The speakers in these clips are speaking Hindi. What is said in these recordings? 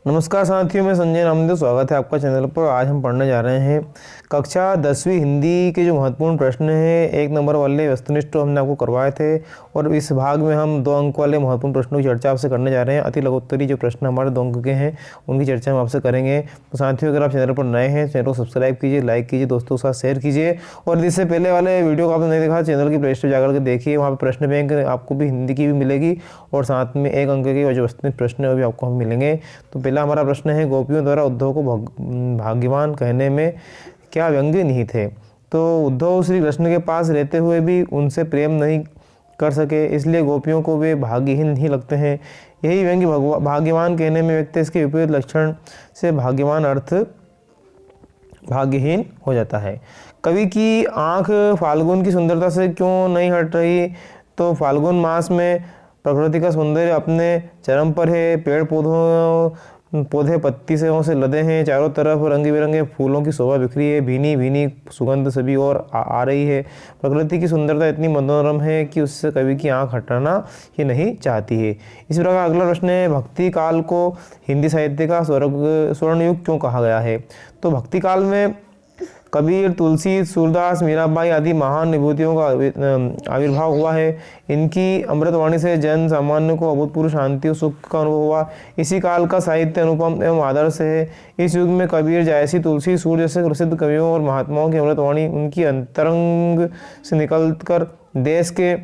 नमस्कार साथियों, मैं संजय नामदेव। स्वागत है आपका चैनल पर। आज हम पढ़ने जा रहे हैं कक्षा 10वीं हिंदी के जो महत्वपूर्ण प्रश्न हैं। 1 नंबर वाले वस्तुनिष्ठ हमने आपको करवाए थे और इस भाग में हम 2 अंक वाले महत्वपूर्ण प्रश्नों की चर्चा आपसे करने जा रहे हैं। अति लघुत्तरी जो प्रश्न हमारे 2 अंक के हैं उनकी चर्चा हम आपसे करेंगे। तो साथियों, अगर आप चैनल पर नए हैं, चैनल को सब्सक्राइब कीजिए, लाइक कीजिए, दोस्तों के साथ शेयर कीजिए। और इससे पहले वाले वीडियो को आपने नहीं देखा, चैनल की प्ले स्टोर जाकर के देखिए। वहाँ पर प्रश्न बैंक आपको भी हिंदी की भी मिलेगी और साथ में 1 अंक के जो वस्तुनिष्ठ प्रश्न है वो भी आपको हम मिलेंगे। तो पहला हमारा प्रश्न है, गोपियों द्वारा उद्धव को भाग्यवान कहने में क्या व्यंग्य निहित है। तो उद्धव श्री कृष्ण के पास रहते हुए भी उनसे प्रेम नहीं कर सके, इसलिए गोपियों को वे भाग्यहीन ही लगते हैं। यही व्यंग्य भाग्यवान कहने में व्यक्ति इसके विपरीत लक्षण से भाग्यवान अर्थ भाग्यहीन हो जाता है। कवि की आंख फाल्गुन की सुंदरता से क्यों नहीं हट रही। तो फाल्गुन मास में प्रकृति का सौंदर्य अपने चरम पर है। पेड़ पौधे पत्ती से लदे हैं। चारों तरफ रंग बिरंगे फूलों की शोभा बिखरी है। भीनी भीनी सुगंध सभी और आ रही है। प्रकृति की सुंदरता इतनी मनोरम है कि उससे कवि की आंख हटाना ही नहीं चाहती है। इसी प्रकार अगला प्रश्न है, भक्ति काल को हिंदी साहित्य का स्वर्ण युग क्यों कहा गया है। तो भक्ति काल में कबीर, तुलसी, सूरदास, मीराबाई आदि महान विभूतियों का आविर्भाव हुआ है। इनकी अमृतवाणी से जन सामान्य को अभूतपूर्व शांति और सुख का अनुभव हुआ। इसी काल का साहित्य अनुपम एवं आदर्श है। इस युग में कबीर, जायसी, तुलसी, सूर जैसे प्रसिद्ध कवियों और महात्माओं की अमृतवाणी उनकी अंतरंग से निकलकर देश के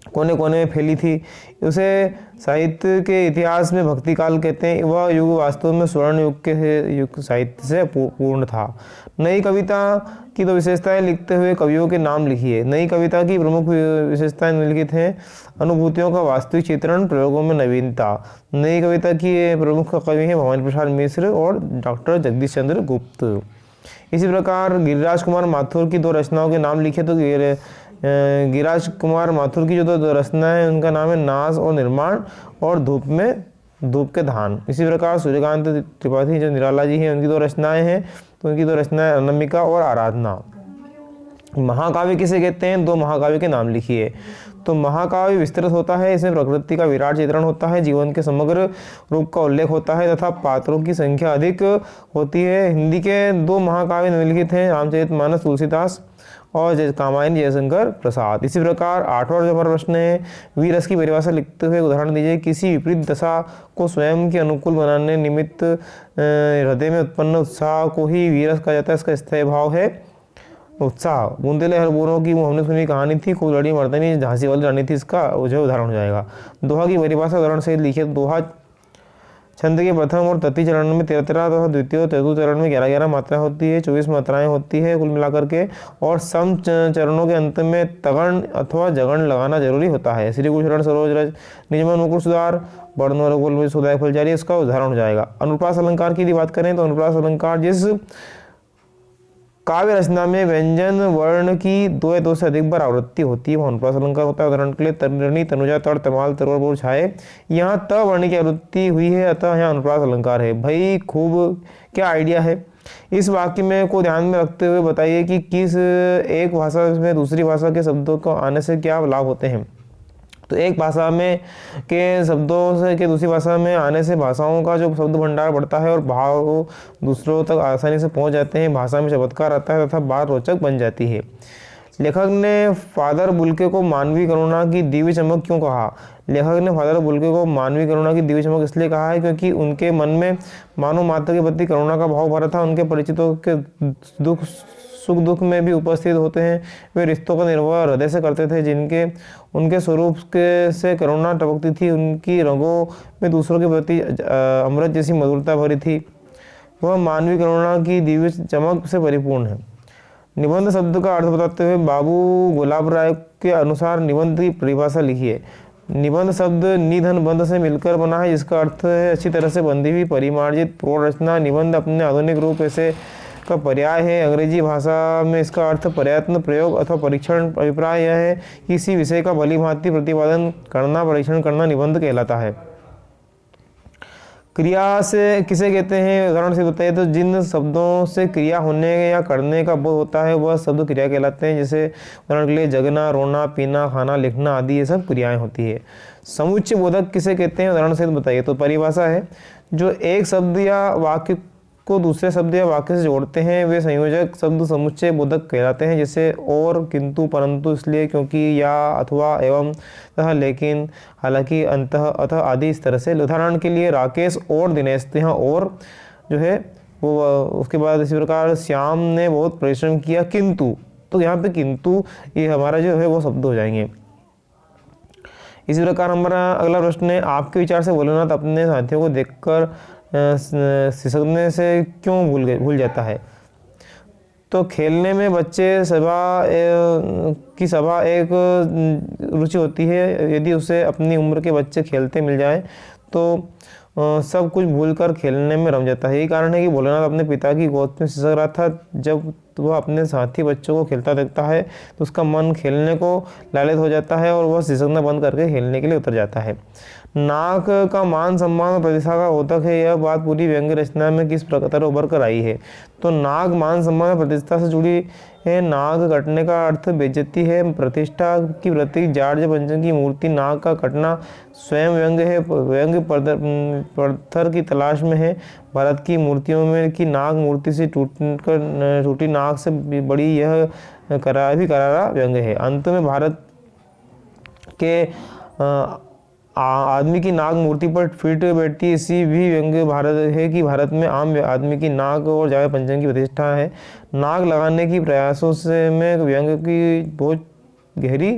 कोने कोने में फैली थी। उसे साहित्य के इतिहास में भक्ति काल कहते हैं। वह युग वास्तव में स्वर्ण युग के युग साहित्य से पूर्ण था। नई कविता की तो विशेषताएं लिखते हुए कवियों के नाम लिखिए। नई कविता की प्रमुख विशेषताएं निम्नलिखित हैं। अनुभूतियों का वास्तविक चित्रण, प्रयोगों में नवीनता। नई कविता की प्रमुख कवि हैं भवानी प्रसाद मिश्र और डॉक्टर जगदीश चंद्र गुप्त। इसी प्रकार गिरिराज कुमार माथुर की 2 रचनाओं के नाम लिखे। तो गिरिराज कुमार माथुर की जो 2 रचना है उनका नाम है नाज और निर्माण और धूप के धान। इसी प्रकार सूर्यकांत त्रिपाठी जो निराला जी हैं उनकी 2 रचनाएं हैं। तो उनकी 2 रचनाएं अनामिका और आराधना। महाकाव्य किसे कहते हैं, 2 महाकाव्य के नाम लिखिए। तो महाकाव्य विस्तृत होता है। इसमें प्रकृति का विराट चित्रण होता है, जीवन के समग्र रूप का उल्लेख होता है तथा पात्रों की संख्या अधिक होती है। हिंदी के 2 महाकाव्य निम्नलिखित हैं, रामचरितमानस तुलसीदास और कामायनी जयशंकर प्रसाद। इसी प्रकार 8वां जो प्रश्न है, वीरस की परिभाषा लिखते हुए उदाहरण दीजिए। किसी विपरीत दशा को स्वयं के अनुकूल बनाने निमित्त हृदय में उत्पन्न उत्साह को ही वीरस कहा जाता है। इसका स्थायी भाव है उत्साह। बूंदेले हरबोरों की वो हमने सुनी कहानी थी, खूब लड़ी मर्दानी झांसी वाली रानी थी, इसका जो उदाहरण हो जाएगा। दोहा की परिभाषा उदाहरण से लिखिए। दोहा छंद के प्रथम और तृतीय चरण में 13 तथा द्वितीय और चतुर्थ चरण में 11 मात्राएं होती है, 24 मात्राएं होती है कुल मिलाकर के। और सम चरणों के अंत में तगण अथवा जगण लगाना जरूरी होता है। श्री गुरु शरण सरोज रज निजमन मुकुट सुधार वर्णोल सुधाय फलचारी, इसका उदाहरण हो जाएगा। अनुप्रास अलंकार की यदि बात करें तो अनुप्रास अलंकार जिस काव्य रचना में व्यंजन वर्ण की 2 या 2 से अधिक बार आवृत्ति होती है वह अनुप्रास अलंकार होता है। उदाहरण के लिए तरणि, तनुजा, तड़, तमाल, तरोर, बोर, छाए, यहाँ त वर्ण की आवृत्ति हुई है, अतः यहाँ अनुप्रास अलंकार है। भाई खूब क्या आइडिया है। इस वाक्य में को ध्यान में रखते हुए बताइए कि किस एक भाषा में दूसरी भाषा के शब्दों को आने से क्या लाभ होते हैं। तो एक भाषा में के शब्दों से के दूसरी भाषा में आने से भाषाओं का जो शब्द भंडार बढ़ता है और भाव दूसरों तक आसानी से पहुंच जाते हैं। भाषा में चमत्कार आता है तथा बात रोचक बन जाती है। लेखक ने फादर बुल्के को मानवीय करुणा की दिव्य चमक क्यों कहा। लेखक ने फादर बुल्के को मानवीय करुणा की दिव्य चमक इसलिए कहा है क्योंकि उनके मन में मानव मात्र के प्रति करुणा का भाव भरा था। उनके परिचितों के सुख दुख में भी उपस्थित होते हैं। वे रिश्तों का निर्वाह हृदय से करते थे, जिनके उनके स्वरूप के से करुणा टपकती थी। उनकी रंगों में दूसरों के प्रति अमृत जैसी मधुरता भरी थी। वह मानवीय करुणा की दिव्य चमक से परिपूर्ण है। निबंध शब्द का अर्थ बताते हुए बाबू गुलाब राय के अनुसार निबंध की परिभाषा लिखिए। निबंध शब्द निधन बंध से मिलकर बना है, जिसका अर्थ है अच्छी तरह से बंधी हुई परिमार्जित पूर्ण रचना। निबंध अपने आधुनिक रूप ऐसे का पर्याय है। अंग्रेजी भाषा में इसका अर्थ प्रयत्न, प्रयोग अथवा परीक्षण। अभिप्राय यह है कि किसी विषय का भली भांति प्रतिपादन करना, परीक्षण करना निबंध कहलाता है। क्रिया से किसे कहते हैं, उदाहरण से बताइए तो जिन शब्दों से क्रिया होने या करने का बोध होता है वह शब्द क्रिया कहलाते हैं। जैसे उदाहरण के लिए जगना, रोना, पीना, खाना, लिखना आदि ये सब क्रियाएं होती है। समुच्चय बोधक किसे कहते हैं, उदाहरण से बताइए तो परिभाषा है जो एक शब्द या वाक्य को दूसरे शब्द या वाक्य से जोड़ते हैं वे संयोजक शब्द समुच्चय बोधक कहलाते हैं। जैसे और, किंतु, परंतु, इसलिए, क्योंकि, या, अथवा, एवं, तथा, लेकिन, हालांकि, अंतः, अतः आदि इस तरह से। उदाहरण के लिए राकेश और दिनेश, तो यहाँ और जो है वो, उसके बाद इसी प्रकार श्याम ने बहुत परिश्रम किया किंतु, तो यहाँ पे किंतु ये हमारा जो है वो शब्द हो जाएंगे। इसी प्रकार हमारा अगला प्रश्न है, आपके विचार से भोलेनाथ अपने साथियों को देखकर सिसकने से क्यों भूल जाता है। तो खेलने में बच्चे की सभा एक रुचि होती है। यदि उसे अपनी उम्र के बच्चे खेलते मिल जाए तो सब कुछ भूलकर खेलने में रम जाता है। यही कारण है कि भोलेनाथ अपने पिता की गोद में सिसक रहा था। जब वह अपने साथी बच्चों को खेलता देखता है तो उसका मन खेलने को लालच हो जाता है और वह सिसकना बंद करके खेलने के लिए उतर जाता है। नाक का मान सम्मान और प्रतिष्ठा का द्योतक है। यह बात पूरी व्यंग्य रचना में किस प्रकार उभर कर आई है। तो नाक मान सम्मान और प्रतिष्ठा से जुड़ी है। नाक कटने का अर्थ बेइज्जती है। प्रतिष्ठा की प्रतीक जार्ज पंचम की मूर्ति नाक का कटना स्वयं व्यंग्य है। व्यंग्य पत्थर की तलाश में है। भारत की मूर्तियों में की नाक मूर्ति से टूटी नाक से बड़ी यह करारा व्यंग्य है। अंत में भारत के आदमी की नाक मूर्ति पर फिट बैठती इसी भी व्यंग्य भारत है कि भारत में आम आदमी की नाक और जावे पंचम की प्रतिष्ठा है। नाक लगाने की प्रयासों से में व्यंग्य की बहुत गहरी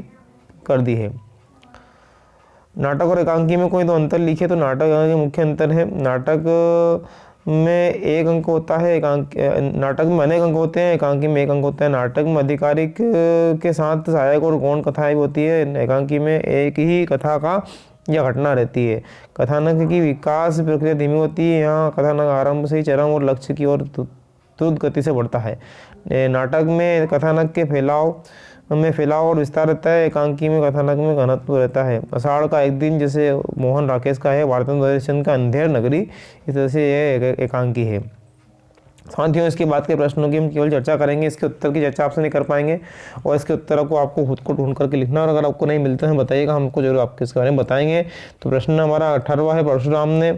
कर दी है। नाटक और एकांकी में कोई दो अंतर लिखे तो नाटक के मुख्य अंतर है। नाटक में एक अंक होता है, नाटक में अनेक अंक होते हैं, एकांकी में एक अंक होता है। नाटक में आधिकारिक के साथ सहायक और गौण कथाएं होती है। एकांकी में एक ही कथा का या घटना रहती है। कथानक की विकास प्रक्रिया धीमी होती है। यहाँ कथानक आरंभ से ही चरम और लक्ष्य की ओर द्रुत गति से बढ़ता है। नाटक में कथानक के फैलाव और विस्तार रहता है। एकांकी में कथानक में घनत्व रहता है। आषाढ़ का एक दिन जैसे मोहन राकेश का है, भारतेंद्र चंद का अंधेर नगरी, इस तरह से यह एकांकी है। साथियों, इसके बाद के प्रश्नों की हम केवल चर्चा करेंगे, इसके उत्तर की चर्चा आपसे नहीं कर पाएंगे और इसके उत्तर को आपको खुद को ढूंढ करके लिखना और अगर आपको नहीं मिलते हैं बताइएगा, हमको जरूर आपके इसके बारे में बताएंगे। तो प्रश्न हमारा 18वां है, परशुराम ने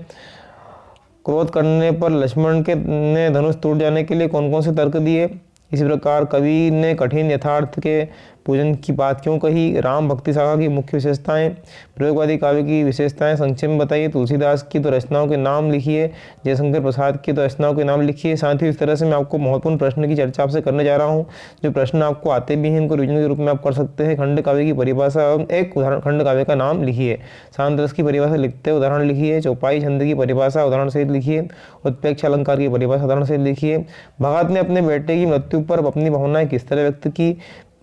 क्रोध करने पर लक्ष्मण के ने धनुष टूट जाने के लिए कौन कौन से तर्क दिए। इसी प्रकार कवि ने कठिन यथार्थ के पूजन की बात क्यों कही। राम भक्ति शाखा की मुख्य विशेषताएं, प्रयोगवादी काव्य की विशेषताएं संक्षेप में बताइए। तुलसीदास की तो रचनाओं के नाम लिखिए, जयशंकर प्रसाद की तो रचनाओं के नाम लिखिए। साथ ही इस तरह से मैं आपको महत्वपूर्ण प्रश्न की चर्चा आपसे करने जा रहा हूं। जो प्रश्न आपको आते भी हैं इनको रिविजन के रूप में आप कर सकते हैं। खंड काव्य की परिभाषा एवं एक उदाहरण खंड काव्य का नाम लिखिए। शांत रस की परिभाषा लिखते उदाहरण लिखिए। चौपाई छंद की परिभाषा उदाहरण सहित लिखिए। उत्प्रेक्ष अलंकार की परिभाषा उदाहरण सहित लिखिए। भगत ने अपने बेटे की मृत्यु पर अपनी भावनाएं किस तरह व्यक्त की।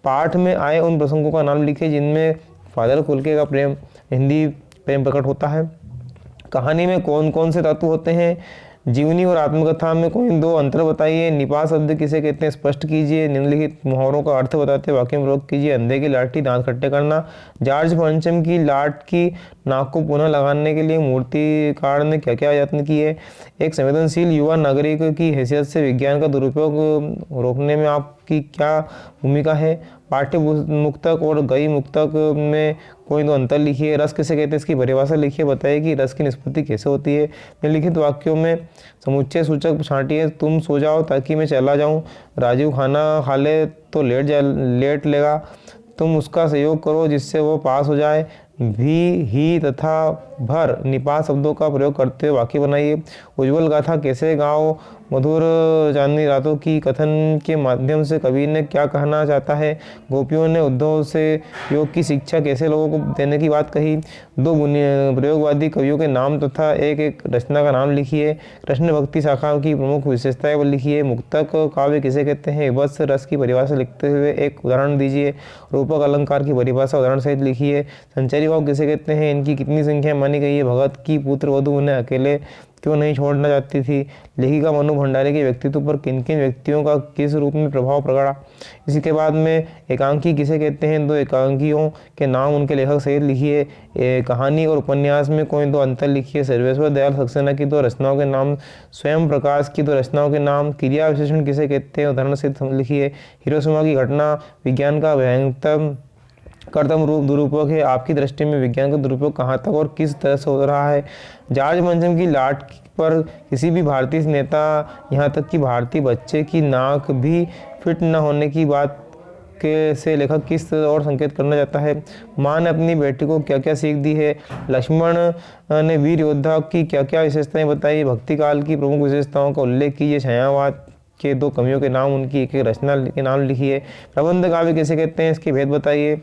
पाठ में आए उन प्रसंगों का नाम लिखिए जिनमें फादर खुलके का प्रेम हिंदी प्रेम प्रकट होता है। कहानी में कौन कौन से तत्व होते हैं। जीवनी और आत्मकथा में कोई दो अंतर बताइए। निपात शब्द किसे कहते हैं स्पष्ट कीजिए। निम्नलिखित मुहावरों का अर्थ बताते वाक्य में प्रयोग कीजिए। अंधे की लाठी दांत खट्टे करना। जार्ज पंचम की लाट की नाक को पुनः लगाने के लिए मूर्तिकार ने क्या क्या यत्न किए। एक संवेदनशील युवा नागरिक की हैसियत से विज्ञान का दुरुपयोग रोकने में आपकी क्या भूमिका है। पाठ्य मुक्तक और गई मुक्तक में कोई दो अंतर लिखिए। रस किसे कहते हैं इसकी परिभाषा लिखिए। बताइए कि रस की निष्पत्ति कैसे होती है। निम्नलिखित वाक्यों में समुच्चय सूचक छांटिए। तुम सो जाओ ताकि मैं चला जाऊं। राजीव खाना खा ले तो लेट लेगा। तुम उसका सहयोग करो जिससे वो पास हो जाए। भी, ही तथा भर निपात शब्दों का प्रयोग करते हुए वाक्य बनाइए। उज्ज्वल गाथा कैसे गाओ। मधुर चांदनी रातों की कथन के माध्यम से कवि ने क्या कहना चाहता है। गोपियों ने उद्धव से योग की शिक्षा कैसे लोगों को देने की बात कही। दो प्रयोगवादी कवियों के नाम तथा एक एक रचना का नाम लिखिए। कृष्ण भक्ति शाखा की प्रमुख विशेषताएं लिखिए। मुक्तक काव्य किसे कहते हैं। विभत्स रस की परिभाषा लिखते हुए एक उदाहरण दीजिए। रूपक अलंकार की परिभाषा उदाहरण सहित लिखिए। संचारी भाव किसे कहते हैं, इनकी कितनी संख्या मानी गई है। भगत की पुत्र वधु उन्हें अकेले क्यों नहीं छोड़ना चाहती थी। लेखिका मनु भंडारी के व्यक्तित्व पर किन किन व्यक्तियों का किस रूप में प्रभाव पड़ा। इसी के बाद में एकांकी किसे कहते हैं, दो एकांकियों के नाम उनके लेखक सहित लिखिए। कहानी और उपन्यास में कोई दो अंतर लिखिए। सर्वेश्वर दयाल सक्सेना की दो रचनाओं के नाम, स्वयं प्रकाश की दो रचनाओं के नाम। क्रिया विशेषण किसे कहते हैं, उदाहरण सहित लिखिए। हिरोशिमा की घटना विज्ञान का भयंकर कर्तम रूप दुरुपयोग है। आपकी दृष्टि में विज्ञान का दुरुपयोग कहाँ तक और किस तरह से हो रहा है। जॉर्ज मंचम की लाट पर किसी भी भारतीय नेता, यहाँ तक कि भारतीय बच्चे की नाक भी फिट न होने की बात के से लेखक किस तरह और संकेत करना चाहता है। माँ ने अपनी बेटी को क्या क्या सीख दी है। लक्ष्मण ने वीर योद्धा की क्या क्या विशेषताएं बताई। भक्ति काल की प्रमुख विशेषताओं का उल्लेख कीजिए। छायावाद के दो कवियों के नाम, उनकी एक एक रचना के नाम लिखिए। प्रबंध काव्य किसे कहते हैं, इसके भेद बताइए।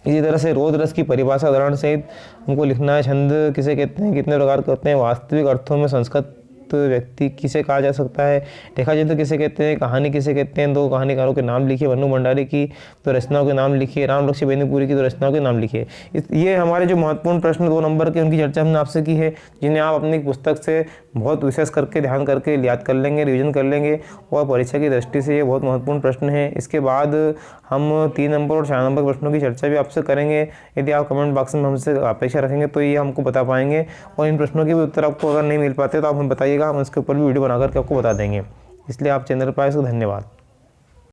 इसी तरह से रोद रस की परिभाषा उदाहरण सहित हमको लिखना है। छंद किसे कहते हैं, कितने प्रकार के होते हैं। वास्तविक अर्थों में संस्कृत व्यक्ति किसे कहा जा सकता है। रेखा चित्र किसे कहते हैं। कहानी किसे कहते हैं, दो कहानीकारों के नाम लिखिए। मनु भंडारी की दो रचनाओं के नाम लिखिए। राम लक्ष्मण बेनीपुरी की दो रचनाओं के नाम लिखिए। ये हमारे जो महत्वपूर्ण प्रश्न 2 नंबर के, उनकी चर्चा हमने आपसे की है, जिन्हें आप अपनी पुस्तक से बहुत विशेष करके ध्यान करके याद कर लेंगे, रिविजन कर लेंगे और परीक्षा की दृष्टि से ये बहुत महत्वपूर्ण प्रश्न है। इसके बाद हम 3 नंबर और 4 नंबर प्रश्नों की चर्चा भी आपसे करेंगे। यदि आप कमेंट बॉक्स में हमसे अपेक्षा रखेंगे तो ये हमको बता पाएंगे, और इन प्रश्नों के भी उत्तर आपको अगर नहीं मिल पाते तो आप हमें बताइएगा, हम इसके ऊपर भी वीडियो बनाकर के आपको बता देंगे। इसलिए आप चैनल पर आए, धन्यवाद।